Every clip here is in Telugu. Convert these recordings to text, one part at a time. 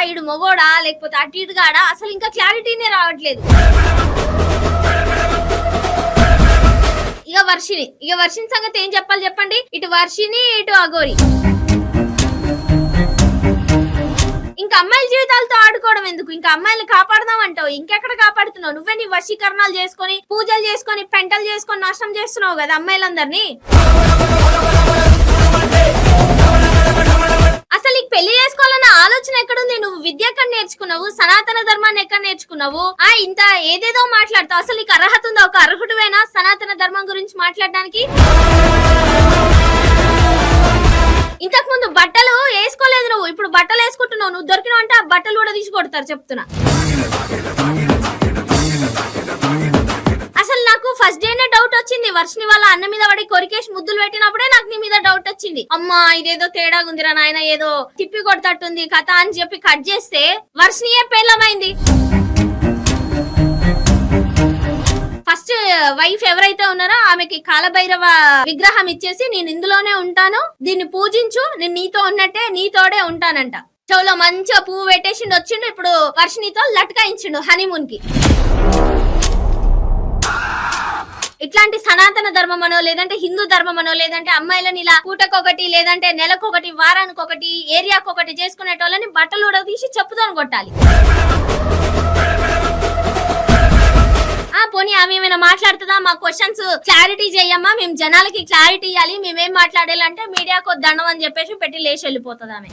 ఈడు మొగోడా లేకపోతే అటు ఇటుగాడా అసలు ఇంకా క్లారిటీనే రావట్లేదు. ఇక వర్షిని సంగతి ఏం చెప్పాలి చెప్పండి. ఇటు వర్షిని ఇటు అఘోరి. ఇంకా అమ్మాయిల జీవితాలతో ఆడుకోవడం ఎందుకు? ఇంకా అమ్మాయిలు కాపాడదాం అంటావు, ఇంకెక్కడ కాపాడుతున్నావు? నువ్వే నీ వశీకరణాలు చేసుకొని పూజలు చేసుకొని పెంటలు చేసుకొని నాశనం చేస్తున్నావు కదా అమ్మాయిలందరినీ. అసలు నీకు పెళ్లి చేసుకోవాలన్న ఆలోచన ఎక్కడుంది? నువ్వు విద్య ఎక్కడ నేర్చుకున్నావు? సనాతన ధర్మాన్ని ఎక్కడ నేర్చుకున్నావు? ఇంత ఏదేదో మాట్లాడతావు. అసలు నీకు అర్హత ఉందా? ఒక అర్హుడువేనా సనాతన ధర్మం గురించి మాట్లాడడానికి? ఇంతకు ముందు బట్టలు వేసుకోలేదు నువ్వు, ఇప్పుడు బట్టలు వేసుకుంటున్నావు. నువ్వు దొరికినావు అంటే ఆ బట్టలు కూడా తీసి కొడతారు చెప్తున్నా. అసలు నాకు ఫస్ట్ డేనే డౌట్ వచ్చింది. వర్షిని వాళ్ళ అన్న మీద పడి కొరికేసి ముద్దులు పెట్టినప్పుడే నాకు నీ మీద డౌట్ వచ్చింది. అమ్మా ఇదేదో తేడా ఉందిరా నాయన, ఏదో తిప్పి కొడతట్టుంది కథ అని చెప్పి కట్ చేస్తే వర్షినియే పేలమైంది. ఫస్ట్ వైఫ్ ఎవరైతే ఉన్నారో ఆమెకి కాలభైరవ విగ్రహం ఇచ్చేసి నేను ఇందులోనే ఉంటాను, దీన్ని పూజించు, నేను నీతో ఉన్నట్టే నీతోడే ఉంటానంట. చెవులో మంచిగా పువ్వు పెట్టేసిండు, వచ్చిండు. ఇప్పుడు వర్షినితో లట్కాయించిండు హనీమూన్ కి. ఇట్లాంటి సనాతన ధర్మమనో లేదంటే హిందూ ధర్మమనో లేదంటే అమ్మాయిలని ఇలా పూటకొకటి లేదంటే నెలకొకటి వారానికొకటి ఏరియాకొకటి చేసుకునేటోళ్ళని బట్టలు కూడా తీసి చెప్పుతో కొట్టాలి. పోనీ ఆమె ఏమైనా మాట్లాడుతుందా? మా క్వశ్చన్స్ క్లారిటీ చేయమ్మా, మేము జనాలకి క్లారిటీ ఇవ్వాలి, మేమేం మాట్లాడాలంటే మీడియాకు దండం అని చెప్పేసి పెట్టి లేచి వెళ్ళిపోతుంది ఆమె.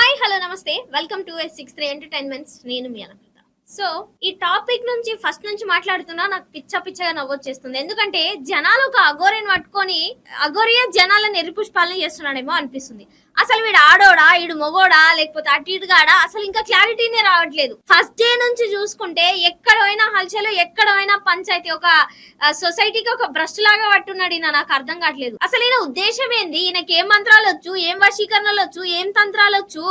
హాయ్ హలో నమస్తే, వెల్కమ్ టు S63 ఎంటర్టైన్మెంట్స్. నేను మీ అనంత. సో ఈ టాపిక్ నుంచి ఫస్ట్ నుంచి మాట్లాడుతున్నా నాకు పిచ్చగా నవ్వొచ్చేస్తుంది. ఎందుకంటే జనాలు ఒక అఘోరిని పట్టుకొని అఘోరియే జనాలను ఎరిపుష్పాలని చేస్తున్నాడేమో అనిపిస్తుంది. అసలు వీడు ఆడోడా ఈడు మొగోడా లేకపోతే అటు ఇటుగాడా అసలు ఇంకా క్లారిటీనే రావట్లేదు. ఫస్ట్ డే నుంచి చూసుకుంటే ఎక్కడైనా హల్చలు, ఎక్కడైనా పంచాయతీ, ఒక సొసైటీకి ఒక భ్రష్టు లాగా పట్టున్నాడు ఈయన. నాకు అర్థం కావట్లేదు అసలు ఈయన ఉద్దేశం ఏంది? ఈయనకి ఏం మంత్రాలు వచ్చు, ఏం వశీకరణలు వచ్చు, ఏం తంత్రాలు వచ్చు?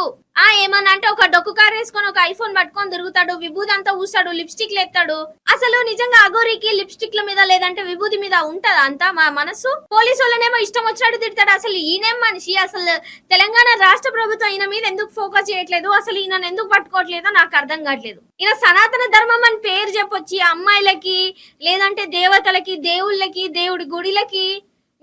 ఏమన్నా అంటే ఒక డొక్కు కార్ వేసుకొని ఒక ఐఫోన్ పట్టుకొని తిరుగుతాడు, విభూది అంతా ఊస్తాడు, లిప్స్టిక్ లేస్తాడు. అసలు నిజంగా అఘోరికి లిప్స్టిక్ల మీద లేదంటే విభూది మీద ఉంటదా అంతా మా మనసు? పోలీసు వాళ్ళనేమో ఇష్టం వచ్చినట్టు తిడతాడు. అసలు ఈయనేం మనిషి? అసలు తెలంగాణ రాష్ట్ర ప్రభుత్వం ఈయన మీద ఎందుకు ఫోకస్ చేయట్లేదు? అసలు ఈయన ఎందుకు పట్టుకోవట్లేదో నాకు అర్థం కావట్లేదు. ఈయన సనాతన ధర్మం అని పేరు చెప్పొచ్చి అమ్మాయిలకి లేదంటే దేవతలకి, దేవుళ్ళకి, దేవుడి గుడిలకి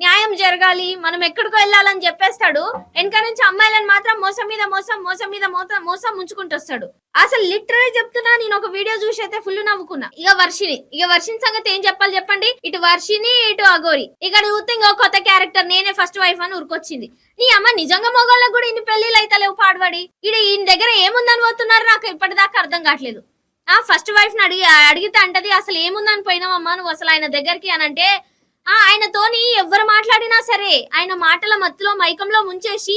న్యాయం జరగాలి, మనం ఎక్కడికో వెళ్ళాలని చెప్పేస్తాడు. వెనక నుంచి అమ్మాయిలను మాత్రం మోసం మీద మోసం, మోసం మీద మోసం ముంచుకుంటూ వస్తాడు. అసలు లిటరలీ చెప్తున్నా, నేను ఒక వీడియో చూసి అయితే ఫుల్ నవ్వుకున్నా. ఇక వర్షిని సంగతి ఏం చెప్పాలి చెప్పండి. ఇటు వర్షిని ఇటు అఘోరి. ఇక్కడ చూస్తే ఇంకో కొత్త క్యారెక్టర్, నేనే ఫస్ట్ వైఫ్ అని ఉరికొచ్చింది. నీ అమ్మ నిజంగా మొగోళ్ళకు కూడా ఇన్ని పెళ్లిళ్ళు అయితే లేవు పాడబడి. ఈయన దగ్గర ఏముందని పోతున్నారు నాకు ఇప్పటిదాకా అర్థం కావట్లేదు. ఫస్ట్ వైఫ్ ని అడిగితే అంటది అసలు ఏముందని పోయినావమ్మా నువ్వు అసలు ఆయన దగ్గరికి అని అంటే, ఆయనతోని ఎవరు మాట్లాడినా సరే ఆయన మాటల మత్తులో మైకంలో ముంచేసి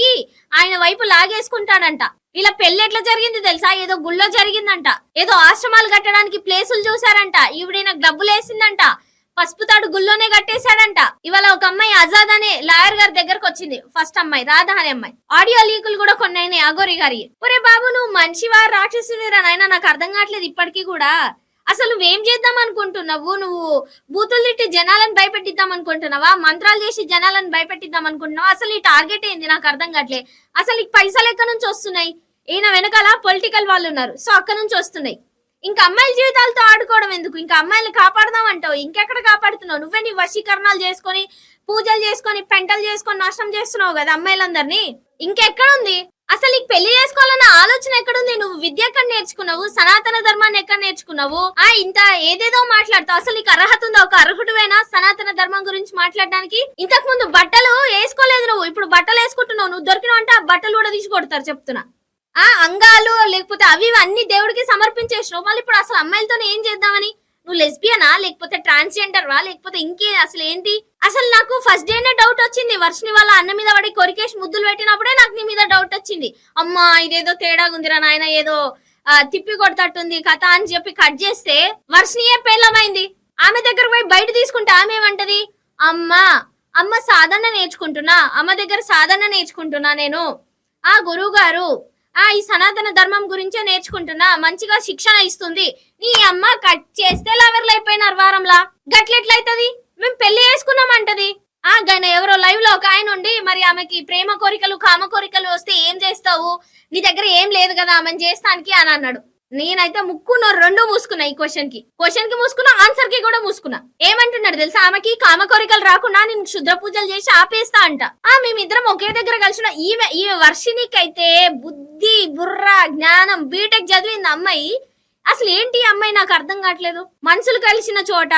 ఆయన వైపు లాగేసుకుంటాడంట. ఇలా పెళ్లి ఎట్లా జరిగింది తెలుసా? ఏదో గుళ్ళో జరిగిందంట, ఏదో ఆశ్రమాలు కట్టడానికి ప్లేసులు చూసారంట, ఈవిడైనా డబ్బులు వేసిందంట, పసుపు తాడు గుళ్ళోనే కట్టేశాడంట. ఇవాళ ఒక అమ్మాయి ఆజాద్ అనే లాయర్ గారి దగ్గరకు వచ్చింది, ఫస్ట్ అమ్మాయి రాధ అనే అమ్మాయి. ఆడియో లీకులు కూడా కొన్ని అఘోరి గారి. ఒరే బాబు నువ్వు మనిషివా రాక్షసునిరా నాయన? నాకు అర్థం కావట్లేదు ఇప్పటికీ కూడా. అసలు నువ్వేం చేద్దాం అనుకుంటున్నావు? నువ్వు బూతులు తిట్టి జనాలను భయపెట్టిద్దాం అనుకుంటున్నావా? మంత్రాలు చేసి జనాలను భయపెట్టిద్దాం అనుకుంటున్నావా? అసలు ఈ టార్గెట్ ఏంది నాకు అర్థం కావట్లేదు. అసలు ఈ పైసలు ఎక్కడి నుంచి వస్తున్నాయి? ఈయన వెనకాల పొలిటికల్ వాళ్ళు ఉన్నారు, సో అక్కడ నుంచి వస్తున్నాయి. ఇంకా అమ్మాయిల జీవితాలతో ఆడుకోవడం ఎందుకు? ఇంకా అమ్మాయిలు కాపాడదాం అంటావు, ఇంకెక్కడ కాపాడుతున్నావు? నువ్వే నీ వశీకరణాలు చేసుకొని పూజలు చేసుకొని పెంటలు చేసుకొని నాశనం చేస్తున్నావు కదా అమ్మాయిలందరినీ. ఇంకెక్కడ ఉంది? అసలు నీకు పెళ్లి చేసుకోవాలన్న ఆలోచన ఎక్కడుంది? నువ్వు విద్య ఎక్కడ నేర్చుకున్నావు? సనాతన ధర్మాన్ని ఎక్కడ నేర్చుకున్నావు? ఇంత ఏదేదో మాట్లాడతావు. అసలు నీకు అర్హత ఉందా? ఒక అర్హుడువేనా సనాతన ధర్మం గురించి మాట్లాడడానికి? ఇంతకు ముందు బట్టలు వేసుకోలేదు నువ్వు, ఇప్పుడు బట్టలు వేసుకుంటున్నావు. నువ్వు దొరికినావు అంటే ఆ బట్టలు కూడా తీసి కొడతారు చెప్తున్నా. అంగాలు లేకపోతే అవి అన్ని దేవుడికి సమర్పించేసినావు. మళ్ళీ ఇప్పుడు అసలు అమ్మాయిలతో ఏం చేద్దామని? నువ్వు లెస్బియనా లేకపోతే ట్రాన్స్జెండర్ వా లేకపోతే ఇంకే అసలు ఏంటి? అసలు నాకు ఫస్ట్ డేనే డౌట్ వచ్చింది. వర్షిని వాళ్ళ అన్న మీద పడి కొరికేసి ముద్దులు పెట్టినప్పుడే నాకు నీ మీద డౌట్ వచ్చింది. అమ్మా ఇదేదో తేడా ఉందిరా నాయన, ఏదో తిప్పి కొడతట్టుంది కథ అని చెప్పి కట్ చేస్తే వర్షినియే పేలమైంది. ఆమె దగ్గర పోయి బయట తీసుకుంటే ఆమె ఏమంటది? అమ్మ సాధన నేర్చుకుంటున్నా, అమ్మ దగ్గర సాధన నేర్చుకుంటున్నా నేను. గురువు గారు ఈ సనాతన ధర్మం గురించే నేర్చుకుంటున్నా, మంచిగా శిక్షణ ఇస్తుంది. నీ అమ్మ కట్ చేస్తే లవర్లు అయిపోయినారు వారంలా. గట్లెట్లయితది? మేము పెళ్లి చేసుకున్నామంటది. ఆయన ఎవరో లైవ్ లో ఒక ఆయన ఉండి మరి ఆమెకి ప్రేమ కోరికలు కామ కోరికలు వస్తే ఏం చేస్తావు, నీ దగ్గర ఏం లేదు కదా ఆమెను చేస్తానికి అని అన్నాడు. నేనైతే రెండు మూసుకున్నా. ఈ క్వశ్చన్ కి మూసుకున్నా, ఆన్సర్ కి కూడా మూసుకున్నా. ఏమంటున్నాడు తెలుసా, ఆమెకి కామ కోరికలు రాకుండా నేను శుద్ర పూజలు చేసి ఆపేస్తా అంట. మేమిద్దరం ఒకే దగ్గర కలిసిన. ఈ వర్షినికైతే బుద్ధి బుర్ర జ్ఞానం బీటెక్ చదివింది అమ్మాయి. అసలు ఏంటి అమ్మాయి నాకు అర్థం కావట్లేదు. మనుషులు కలిసిన చోట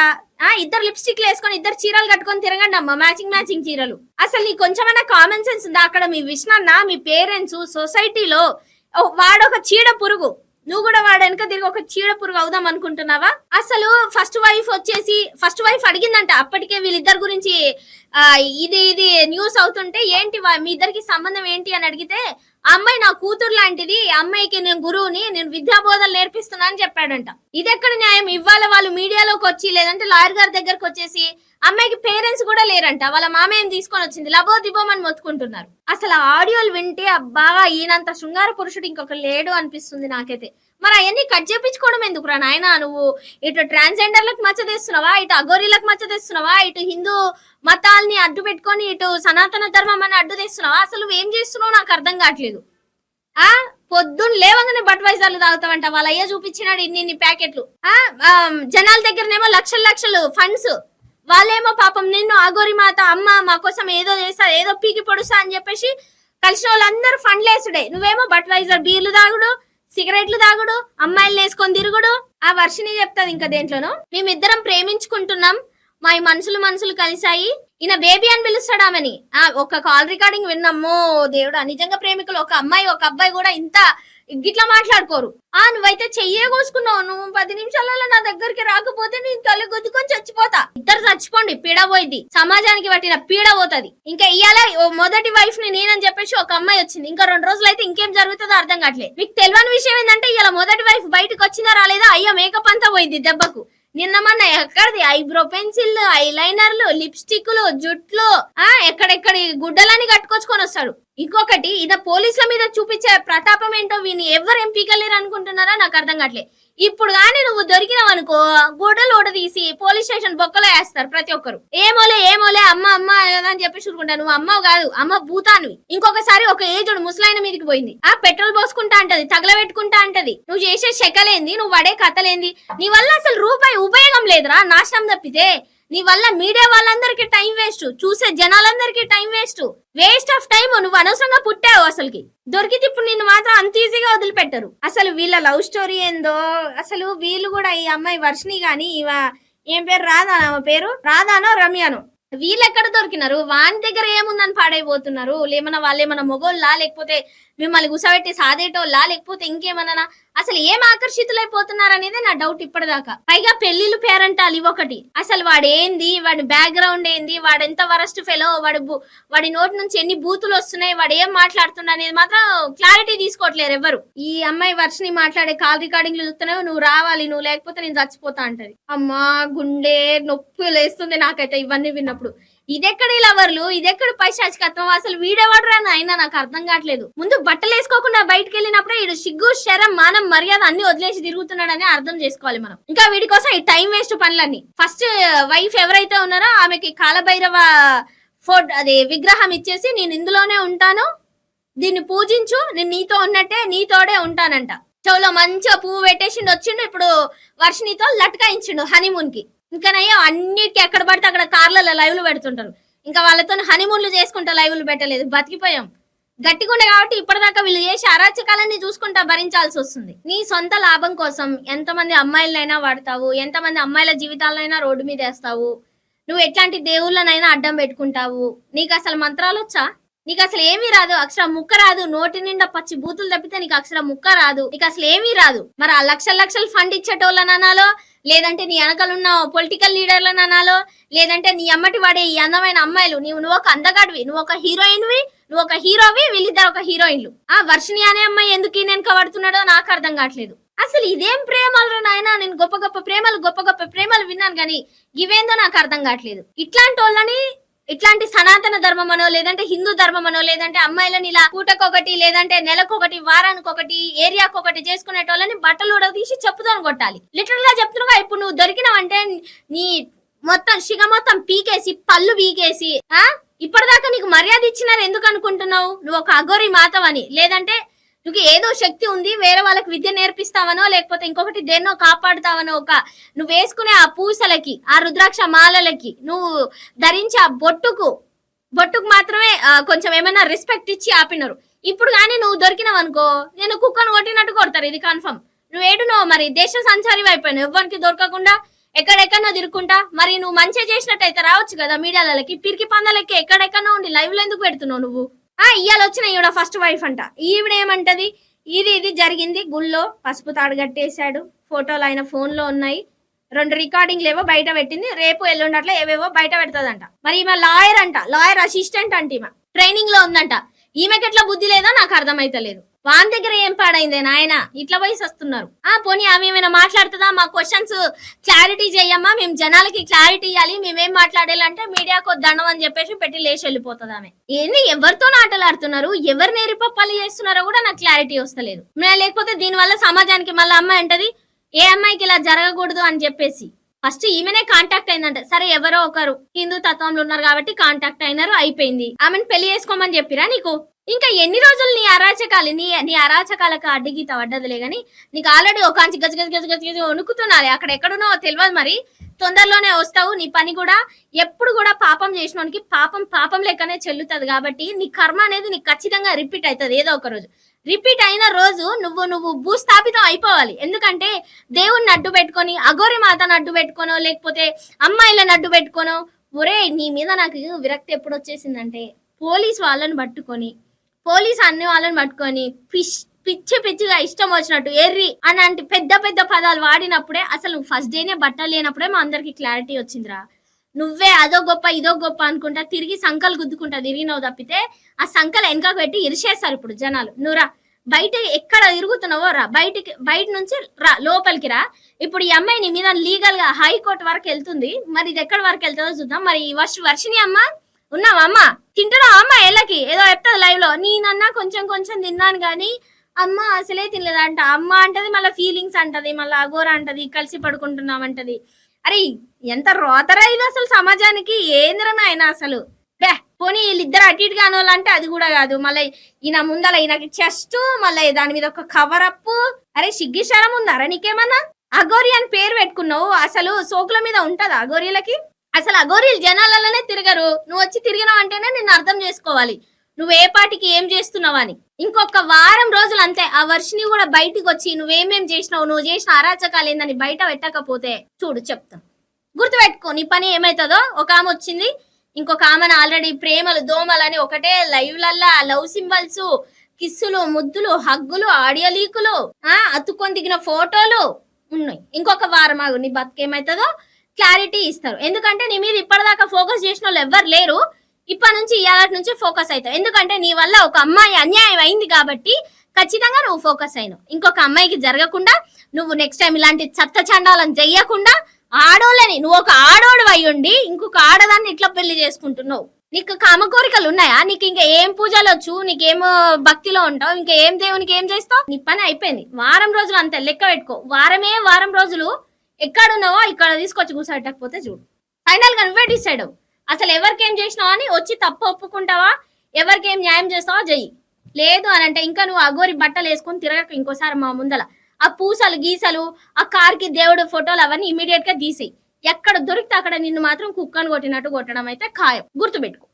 ఇద్దరు లిప్స్టిక్లు వేసుకొని ఇద్దరు చీరలు కట్టుకొని తిరగండి అమ్మ, మ్యాచింగ్ చీరలు. అసలు నీకు కొంచెమైనా కామన్ సెన్స్ ఉందా? అక్కడ మీ విష్ణన్న, మీ పేరెంట్స్, సొసైటీలో వాడొక చీడ పురుగు, నువ్వు కూడా వాడు వెనక తిరిగి ఒక చీడ పురుగు అవుదాం అనుకుంటున్నావా? అసలు ఫస్ట్ వైఫ్ అడిగిందంట. అప్పటికే వీళ్ళిద్దరి గురించి ఇది న్యూస్ అవుతుంటే ఏంటి మీ ఇద్దరికి సంబంధం ఏంటి అని అడిగితే, అమ్మాయి నా కూతురు లాంటిది, అమ్మాయికి నేను గురువుని, నేను విద్యాబోధనలు నేర్పిస్తున్నా అని చెప్పాడంట. ఇదెక్కడ న్యాయం? ఇవాళ వాళ్ళు మీడియాలోకి వచ్చి లేదంటే లాయర్ గారి దగ్గరకు వచ్చేసి అమ్మాయికి పేరెంట్స్ కూడా లేరంట, వాళ్ళ మామయ్యని తీసుకొని వచ్చింది, లబో దిబోమని మొత్తుకుంటున్నారు. అసలు ఆడియోలు వింటే అబ్బా ఈయనంత శృంగార పురుషుడు ఇంకొక లేడు అనిపిస్తుంది నాకైతే. మరి అవన్నీ కట్ చేపించుకోవడం ఎందుకురా నాయన? నువ్వు ఇటు ట్రాన్స్జెండర్లకు మచ్చ తెస్తున్నావా, ఇటు అఘోరీలకు మచ్చ తెస్తున్నావా, ఇటు హిందూ మతాల్ని అడ్డు పెట్టుకొని ఇటు సనాతన ధర్మం అని అడ్డు తెస్తున్నావా? అసలు ఏం చేస్తున్నావు నాకు అర్థం కావట్లేదు. పొద్దున్న లేవగానే బట్వైజర్లు తాగుతావంట, వాళ్ళ అయ్య చూపించినాడు ఇన్ని ప్యాకెట్లు. జనాల దగ్గరనేమో లక్షలు ఫండ్స్, వాళ్ళేమో పాపం నిన్ను అఘోరి మాత అమ్మ మా కోసం ఏదో చేస్తా, ఏదో పీకి పొడుస్తా అని చెప్పేసి కలిసిన వాళ్ళందరూ ఫండ్లు వేసుడే. నువ్వేమో బట్వైజర్ బీర్లు తాగుడు, సిగరెట్లు తాగుడు, అమ్మాయిలు వేసుకొని తిరుగుడు. ఆ వర్షిని చెప్తాది ఇంకా దేంట్లోనో, మేమిద్దరం ప్రేమించుకుంటున్నాం, మా మనుషులు కలిసాయి, ఈయన బేబీ అని పిలుస్తాడు ఆమెని. ఒక కాల్ రికార్డింగ్ విన్నాము. దేవుడా, నిజంగా ప్రేమికులు ఒక అమ్మాయి ఒక అబ్బాయి కూడా ఇంత గిట్లా మాట్లాడుకోరు. నువ్వైతే చెయ్యే కోసుకున్నావు, నువ్వు 10 నిమిషాలలో నా దగ్గరికి రాకపోతే నేను తల్లి గుద్దుకొని చచ్చిపోతా. ఇద్దరు చచ్చిపోండి, పీడ పోయింది, సమాజానికి పట్టిన పీడ పోతుంది. ఇంకా ఇయ్యాల మొదటి వైఫ్ ని నేనని చెప్పేసి ఒక అమ్మాయి వచ్చింది, ఇంకా 2 రోజులు అయితే ఇంకేం జరుగుతుందో అర్థం కావట్లేదు. మీకు తెలియని విషయం ఏంటంటే ఇలా మొదటి వైఫ్ బయటకు వచ్చిందా రాలేదా, అయ్యో మేకప్ అంతా పోయింది దెబ్బకు. నిన్నమన్నా ఎక్కడిది ఐబ్రో పెన్సిల్, ఐలైనర్లు, లిప్స్టిక్లు, జుట్లు, ఎక్కడెక్కడి గుడ్డలని కట్టుకొచ్చుకొని వస్తాడు. ఇంకొకటి ఇద పోలీసుల మీద చూపించే ప్రతాపం ఏంటో వీని ఎవరు ఎంపీకలేరు అనుకుంటున్నారా నాకు అర్థం కావట్లేదు. ఇప్పుడు గానీ నువ్వు దొరికినావు అనుకో, గుడ్డలు తీసి పోలీస్ స్టేషన్ బొక్కలో వేస్తారు ప్రతి ఒక్కరు. ఏమోలే అమ్మ అని చెప్పి చూసుకుంటా. నువ్వు అమ్మవు కాదు, అమ్మ భూతానివి. ఇంకొకసారి ఒక ఏజుడు ముసలాయన మీదకి పోయింది, పెట్రోల్ పోసుకుంటా అంటది, తగలబెట్టుకుంటా అంటది. నువ్వు చేసే శకలేంది, నువ్వు పడే కథలేంది, నీ వల్ల అసలు రూపాయి ఉపయోగం లేదురా, నాశనం తప్పితే. నీ వల్ల మీడియా వాళ్ళందరికీ టైం వేస్ట్, చూసే జనాలందరికీ టైం వేస్ట్ ఆఫ్ టైం. నువ్వు అనవసరంగా పుట్టావు, అసలుకి దొరికితే ఇప్పుడు నిన్ను మాత్రం అంత ఈజీగా వదిలిపెట్టరు. అసలు వీళ్ళ లవ్ స్టోరీ ఏందో. అసలు వీళ్ళు కూడా ఈ అమ్మాయి వర్షిని గాని ఏం పేరు రాధానో రమ్యానో, వీళ్ళు ఎక్కడ దొరికినారు? వాని దగ్గర ఏముందని పాడైపోతున్నారు. వాళ్ళేమన్నా మొగోళ్ళా, లేకపోతే మిమ్మల్ని గుసబెట్టి సాదేటోళ్ళా, లేకపోతే ఇంకేమన్నా? అసలు ఏం ఆకర్షితులైపోతున్నారు అనేది నా డౌట్ ఇప్పటిదాకా. పైగా పెళ్లిళ్ళు పేరంటాలు ఇవొకటి. అసలు వాడేంది, వాడి బ్యాక్గ్రౌండ్ ఏంది, వాడెంత వరస్ట్ ఫెలో, వాడి నోటి నుంచి ఎన్ని బూతులు వస్తున్నాయి, వాడు ఏం మాట్లాడుతున్నా అనేది మాత్రం క్లారిటీ తీసుకోవట్లేరు ఎవరు. ఈ అమ్మాయి వర్షిని మాట్లాడే కాల్ రికార్డింగ్లు చూస్తున్నావు, నువ్వు రావాలి, నువ్వు లేకపోతే నేను చచ్చిపోతా అంటది. అమ్మా గుండె నొప్పి లేస్తుంది నాకైతే ఇవన్నీ విన్నప్పుడు. ఇదెక్కడి లవర్లు, ఇదెక్కడి పైశాచికత్వం, అసలు వీడేవాడరా అయినా నాకు అర్థం కావట్లేదు. ముందు బట్టలు వేసుకోకుండా బయటకు వెళ్ళినప్పుడే వీడు సిగ్గు శరం మానం మర్యాద అన్ని వదిలేసి తిరుగుతున్నాడని అర్థం చేసుకోవాలి మనం. ఇంకా వీడి కోసం ఈ టైం వేస్ట్ పనులన్నీ. ఫస్ట్ వైఫ్ ఎవరైతే ఉన్నారో ఆమెకి కాలభైరవ అదే విగ్రహం ఇచ్చేసి, నేను ఇందులోనే ఉంటాను, దీన్ని పూజించు, నేను నీతో ఉన్నట్టే నీతోడే ఉంటానంట. చెవులో మంచిగా పువ్వు పెట్టేసిండు, వచ్చిండు. ఇప్పుడు వర్షినితో లట్కాయించిండు హనీమూన్ కి. ఇంకానయ్యో అన్నిటికీ ఎక్కడ పడితే అక్కడ కార్లలో లైవ్లు పెడుతుంటారు. ఇంకా వాళ్ళతో హనీమూన్లు చేసుకుంటా లైవ్లు పెట్టలేదు, బతికిపోయాం. గట్టిగుండే కాబట్టి ఇప్పటిదాకా వీళ్ళు చేసే అరాచకాలన్నీ చూసుకుంటా భరించాల్సి వస్తుంది. నీ సొంత లాభం కోసం ఎంతమంది అమ్మాయిలనైనా వాడతావు, ఎంతమంది అమ్మాయిల జీవితాలైనా రోడ్డు మీద వేస్తావు, నువ్వు ఎట్లాంటి దేవుళ్ళనైనా అడ్డం పెట్టుకుంటావు. నీకు అసలు మంత్రాలు వచ్చా? నీకు అసలు ఏమీ రాదు, అక్షరం ముక్క రాదు, నోటి నిండా పచ్చి బూతులు తప్పితే నీకు అక్షరం ముక్క రాదు, నీకు అసలు ఏమీ రాదు. మరి ఆ లక్షల ఫండ్ ఇచ్చేటోళ్ళని అనాలో, లేదంటే నీ వెనకలున్న పొలిటికల్ లీడర్లను అనాలో, లేదంటే నీ అమ్మటి వాడే ఈ అందమైన అమ్మాయిలు, నువ్వు ఒక అందగాడివి, నువ్వు ఒక హీరోయిన్వి, నువ్వు ఒక హీరోవి, వీళ్ళిద్దరు ఒక హీరోయిన్లు. వర్షిని అనే అమ్మాయి ఎందుకు ఈ వెనక పడుతున్నాడో నాకు అర్థం కావట్లేదు. అసలు ఇదేం ప్రేమలు నాయనా? నేను గొప్ప గొప్ప ప్రేమలు విన్నాను కానీ ఇవేందో నాకు అర్థం కావట్లేదు. ఇట్లాంటి వాళ్ళని, ఇట్లాంటి సనాతన ధర్మమనో, లేదంటే హిందూ ధర్మమనో, లేదంటే అమ్మాయిలని ఇలా పూటకొకటి, లేదంటే నెలకొకటి, వారానికొకటి, ఏరియాకొకటి చేసుకునేటోళ్ళని బట్టలు తీసి చెప్పుతో కొట్టాలి. లిటరల్ గా చెప్తున్నా. ఇప్పుడు నువ్వు దొరికినావంటే నీ మొత్తం షిగ మొత్తం పీకేసి పళ్ళు పీకేసి ఇప్పటిదాకా నీకు మర్యాద ఇచ్చినారు ఎందుకు అనుకుంటున్నావు? నువ్వు ఒక అఘోరి మాతవని, లేదంటే నువ్వు ఏదో శక్తి ఉంది వేరే వాళ్ళకి విద్య నేర్పిస్తావనో లేకపోతే ఇంకొకటి దేన్నో కాపాడుతావనో, నువ్వు వేసుకునే ఆ పూసలకి, ఆ రుద్రాక్ష మాలలకి, నువ్వు ధరించే ఆ బొట్టుకు మాత్రమే కొంచెం ఏమైనా రెస్పెక్ట్ ఇచ్చి ఆపినారు. ఇప్పుడు కానీ నువ్వు దొరికినావు అనుకో, నేను కుక్కను కొట్టినట్టు కొడతారు, ఇది కన్ఫర్మ్. నువ్వు మరి దేశ సంచారి అయిపోయినావు, ఎవ్వరికి దొరకకుండా ఎక్కడెక్కడో తిరుక్కుంటా. మరి నువ్వు మంచిగా చేసినట్టయితే రావచ్చు కదా మీడియాలకి, పిరికి పందలకి ఎక్కడెక్కడో ఉండి లైవ్ లో ఎందుకు పెడుతున్నావు నువ్వు? ఇవాళ వచ్చిన ఈవిడ ఫస్ట్ వైఫ్ అంట. ఈవిడేమంటది, ఇది జరిగింది, గుళ్ళో పసుపు తాడు కట్టేశాడు, ఫోటోలు ఆయన ఫోన్ లో ఉన్నాయి, 2 రికార్డింగ్లు ఏవో బయట పెట్టింది, రేపు ఎల్లుండి అట్లా ఏవేవో బయట పెడతాదంట. మరి ఈమె లాయర్ అంట, లాయర్ అసిస్టెంట్ అంట, ఈమె ట్రైనింగ్ లో ఉందంట. ఈమెకి ఎట్లా బుద్ధి లేదో నాకు అర్థమైతలేదు. వాని దగ్గర ఏం పాడైందే నాయన, ఇట్లా వయసు వస్తున్నారు. పోనీ ఆమె ఏమైనా మాట్లాడుతుందా? మా క్వశ్చన్స్ క్లారిటీ చెయ్యమ్మా, మేము జనాలకి క్లారిటీ ఇవ్వాలి, మేమేం మాట్లాడాలంటే మీడియాకు దండం అని చెప్పేసి పెట్టి లేచి వెళ్ళిపోతుంది ఆమె. ఏంది ఎవరితో ఆటలాడుతున్నారు, ఎవరు నేరిపప్పాలు చేస్తున్నారో కూడా నాకు క్లారిటీ వస్తలేదు. లేకపోతే దీనివల్ల సమాజానికి మళ్ళీ అమ్మాయి అంటది ఏ అమ్మాయికి ఇలా జరగకూడదు అని చెప్పేసి ఫస్ట్ ఈమెనే కాంటాక్ట్ అయిందంట. సరే ఎవరో ఒకరు హిందూ తత్వంలో ఉన్నారు కాబట్టి కాంటాక్ట్ అయినారు, అయిపోయింది. ఆమెను పెళ్లి చేసుకోమని చెప్పిరా నీకు? ఇంకా ఎన్ని రోజులు నీ అరాచకాలు, నీ అరాచకాలకు అడ్డుగీత పడ్డదిలే గాని, నీకు ఆల్రెడీ ఒక గజ గజ గజ గజ వణుకుతున్నది. అక్కడ ఎక్కడునో తెలియదు, మరి తొందరలోనే వస్తావు. నీ పని కూడా ఎప్పుడు కూడా పాపం చేసినోనికి పాపం లెక్కనే చెల్లుతుంది. కాబట్టి నీ కర్మ అనేది నీకు ఖచ్చితంగా రిపీట్ అవుతుంది. ఏదో ఒక రోజు రిపీట్ అయిన రోజు నువ్వు భూస్థాపితం అయిపోవాలి. ఎందుకంటే దేవుణ్ణి అడ్డు పెట్టుకొని, అఘోరి మాతను అడ్డు పెట్టుకోనో లేకపోతే అమ్మాయిలను అడ్డు పెట్టుకోనో, ఒరే నీ మీద నాకు విరక్తి ఎప్పుడు వచ్చేసిందంటే, పోలీస్ వాళ్ళని పట్టుకొని పిచ్చిగా ఇష్టం వచ్చినట్టు ఎర్రి అలాంటి పెద్ద పదాలు వాడినప్పుడే, అసలు ఫస్ట్ డేనే బట్టలు లేనప్పుడే మా అందరికి క్లారిటీ వచ్చిందిరా. నువ్వే అదో గొప్ప ఇదో గొప్ప అనుకుంటా తిరిగి సంకలు గుద్దుకుంటా తిరిగినావు తప్పితే ఆ సంకలు వెనక పెట్టి ఇరిచేస్తారు ఇప్పుడు జనాలు. నువ్వురా బయట ఎక్కడ తిరుగుతున్నావో రా, బయట నుంచి రా, లోపలికి రా. ఇప్పుడు ఈ అమ్మాయి నీ మీద లీగల్ గా హైకోర్టు వరకు వెళ్తుంది. మరి ఇది ఎక్కడి వరకు వెళ్తుందో చూద్దాం. మరి వర్షిని అమ్మ ఉన్నావా అమ్మ? తింటున్నావా అమ్మ? ఎల్లకి ఏదో చెప్తుంది లైవ్ లో. నేనన్నా కొంచెం తిన్నాను గాని అమ్మ అసలే తినలేదంట. అమ్మ అంటది, మళ్ళీ ఫీలింగ్స్ అంటది, మళ్ళీ అఘోర అంటది, కలిసి పడుకుంటున్నామంటది. అరే ఎంత రోతరా ఇది అసలు సమాజానికి. ఏందిరా నాయన అసలు. పోనీ వీళ్ళిద్దరు అటు ఇటుగా అనోళ్ళంటే అది కూడా కాదు. మళ్ళీ ఈయన ముందల ఈయనకి చెస్ట్, మళ్ళీ దాని మీద ఒక కవర్ అప్. అరే సిగ్గిశారం ఉందారా నీకేమన్నా? అఘోరి అని పేరు పెట్టుకున్నావు, అసలు సోకుల మీద ఉంటదా అఘోరీలకి? అసలు అఘోరీలు జనాలలోనే తిరగరు. నువ్వు వచ్చి తిరిగినావు అంటేనే నిన్ను అర్థం చేసుకోవాలి నువ్వు ఏ పాటికి ఏం చేస్తున్నావని. ఇంకొక వారం రోజులు అంతే. ఆ వర్షిని కూడా బయటికి వచ్చి నువ్వేమేం చేసినావు, నువ్వు చేసిన అరాచకాలు ఏందని బయట పెట్టకపోతే చూడు చెప్తాను. గుర్తుపెట్టుకో నీ పని ఏమైతుందో. ఒక ఆమె వచ్చింది, ఇంకొక ఆమెను ఆల్రెడీ ప్రేమలు దోమలని ఒకటే లైవ్లల్లా లవ్ సింబల్స్, కిస్సులు, ముద్దులు, హగ్గులు, ఆడియో లీకులు, అతుక్కొని దిగిన ఫోటోలు ఉన్నాయి. ఇంకొక వారం ఆగు, నీ బతుకేమైతుందో క్లారిటీ ఇస్తారు. ఎందుకంటే నీ మీద ఇప్పటిదాకా ఫోకస్ చేసిన వాళ్ళు ఎవ్వరు లేరు. ఇప్పటి నుంచి ఇవాళ నుంచి ఫోకస్ అవుతావు. ఎందుకంటే నీ వల్ల ఒక అమ్మాయి అన్యాయం అయింది కాబట్టి ఖచ్చితంగా నువ్వు ఫోకస్ అయినావు. ఇంకొక అమ్మాయికి జరగకుండా, నువ్వు నెక్స్ట్ టైం ఇలాంటి చెత్త చండాలను చెయ్యకుండా, ఆడోళ్ళని నువ్వు ఒక ఆడోడు అయ్యుండి ఇంకొక ఆడదాన్ని ఇట్లా పెళ్లి చేసుకుంటున్నావు. నీకు కామ కోరికలు ఉన్నాయా? నీకు ఇంకా ఏం పూజలు వచ్చు, నీకేమో భక్తిలో ఉంటావు, ఇంకా ఏం దేవునికి ఏం చేస్తావు? నీ పని అయిపోయింది. వారం రోజులు అంతే లెక్క పెట్టుకో. వారం రోజులు ఎక్కడున్నావో ఇక్కడ తీసుకొచ్చి కూర్చోబెట్టకపోతే చూడు ఫైనల్ గా నువ్వే డిసైడ్ అవ్వు. అసలు ఎవరికేం చేసినావు అని వచ్చి తప్పు ఒప్పుకుంటావా, ఎవరికేం న్యాయం చేస్తావా చెయ్యి. లేదు అని అంటే ఇంకా నువ్వు అఘోరి బట్టలు వేసుకొని తిరగక ఇంకోసారి మా ముందల. ఆ పూసలు గీసలు, ఆ కార్కి దేవుడు ఫోటోలు అవన్నీ ఇమీడియట్ గా తీసేయి. ఎక్కడ దొరికితే అక్కడ నిన్ను మాత్రం కుక్కను కొట్టినట్టు కొట్టడం అయితే ఖాయం. గుర్తుపెట్టుకో.